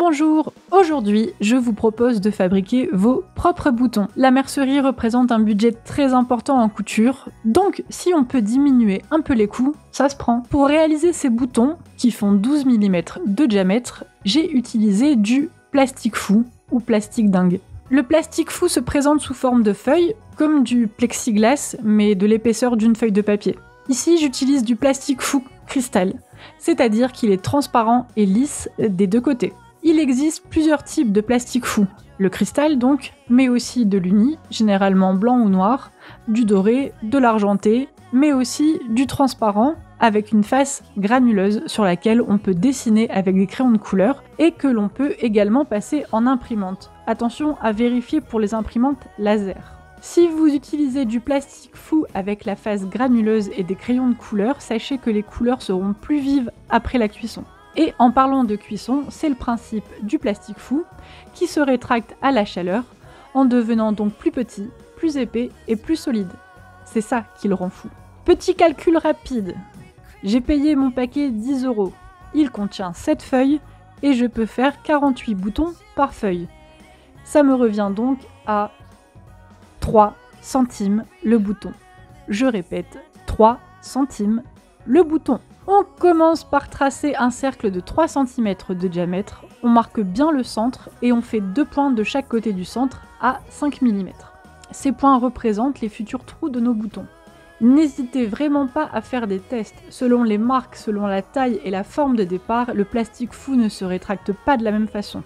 Bonjour, aujourd'hui je vous propose de fabriquer vos propres boutons. La mercerie représente un budget très important en couture, donc si on peut diminuer un peu les coûts, ça se prend. Pour réaliser ces boutons, qui font 12 mm de diamètre, j'ai utilisé du plastique fou ou plastique dingue. Le plastique fou se présente sous forme de feuilles, comme du plexiglas, mais de l'épaisseur d'une feuille de papier. Ici j'utilise du plastique fou cristal, c'est-à-dire qu'il est transparent et lisse des deux côtés. Il existe plusieurs types de plastique fou, le cristal donc, mais aussi de l'uni, généralement blanc ou noir, du doré, de l'argenté, mais aussi du transparent, avec une face granuleuse sur laquelle on peut dessiner avec des crayons de couleur et que l'on peut également passer en imprimante. Attention à vérifier pour les imprimantes laser. Si vous utilisez du plastique fou avec la face granuleuse et des crayons de couleur, sachez que les couleurs seront plus vives après la cuisson. Et en parlant de cuisson, c'est le principe du plastique fou qui se rétracte à la chaleur en devenant donc plus petit, plus épais et plus solide. C'est ça qui le rend fou. Petit calcul rapide. J'ai payé mon paquet 10 €. Il contient 7 feuilles et je peux faire 48 boutons par feuille. Ça me revient donc à 3 centimes le bouton. Je répète, 3 centimes le bouton. On commence par tracer un cercle de 3 cm de diamètre, on marque bien le centre et on fait 2 points de chaque côté du centre à 5 mm. Ces points représentent les futurs trous de nos boutons. N'hésitez vraiment pas à faire des tests. Selon les marques, selon la taille et la forme de départ, le plastique fou ne se rétracte pas de la même façon.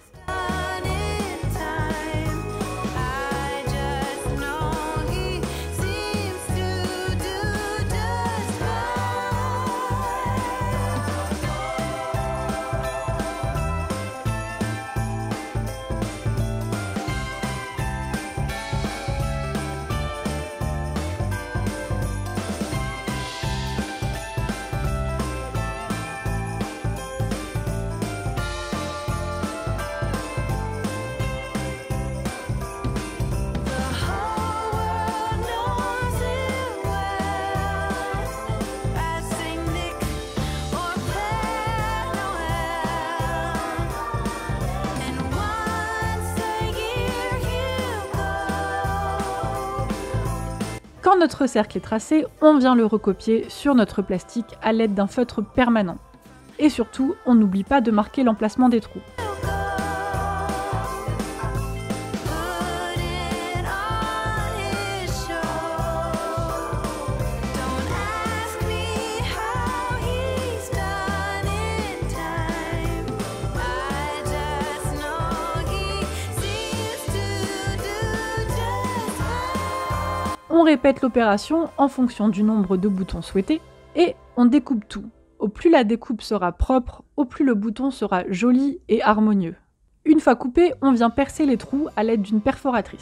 Quand notre cercle est tracé, on vient le recopier sur notre plastique à l'aide d'un feutre permanent. Et surtout, on n'oublie pas de marquer l'emplacement des trous. On répète l'opération en fonction du nombre de boutons souhaités et on découpe tout. Au plus la découpe sera propre, au plus le bouton sera joli et harmonieux. Une fois coupé, on vient percer les trous à l'aide d'une perforatrice.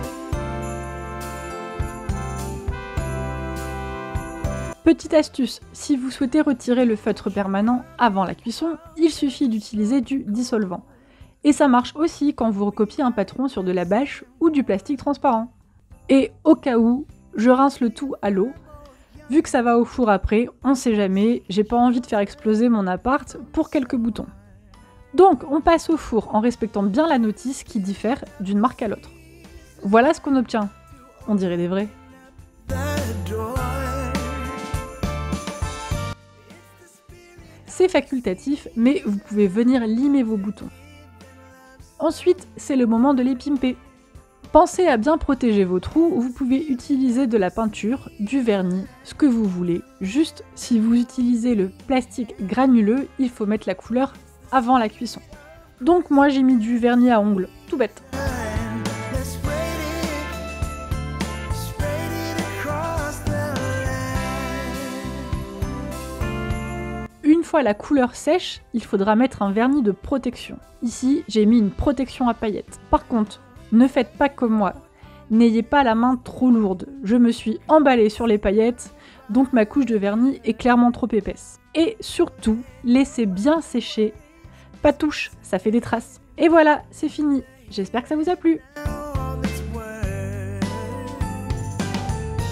Petite astuce, si vous souhaitez retirer le feutre permanent avant la cuisson, il suffit d'utiliser du dissolvant. Et ça marche aussi quand vous recopiez un patron sur de la bâche ou du plastique transparent. Et au cas où, je rince le tout à l'eau. Vu que ça va au four après, on sait jamais, j'ai pas envie de faire exploser mon appart pour quelques boutons. Donc on passe au four en respectant bien la notice qui diffère d'une marque à l'autre. Voilà ce qu'on obtient. On dirait des vrais. C'est facultatif, mais vous pouvez venir limer vos boutons. Ensuite, c'est le moment de les pimper. Pensez à bien protéger vos trous, vous pouvez utiliser de la peinture, du vernis, ce que vous voulez. Juste, si vous utilisez le plastique granuleux, il faut mettre la couleur avant la cuisson. Donc moi j'ai mis du vernis à ongles, tout bête. Une fois la couleur sèche, il faudra mettre un vernis de protection. Ici, j'ai mis une protection à paillettes. Par contre, ne faites pas comme moi, n'ayez pas la main trop lourde. Je me suis emballée sur les paillettes, donc ma couche de vernis est clairement trop épaisse. Et surtout, laissez bien sécher. Pas touche, ça fait des traces. Et voilà, c'est fini. J'espère que ça vous a plu.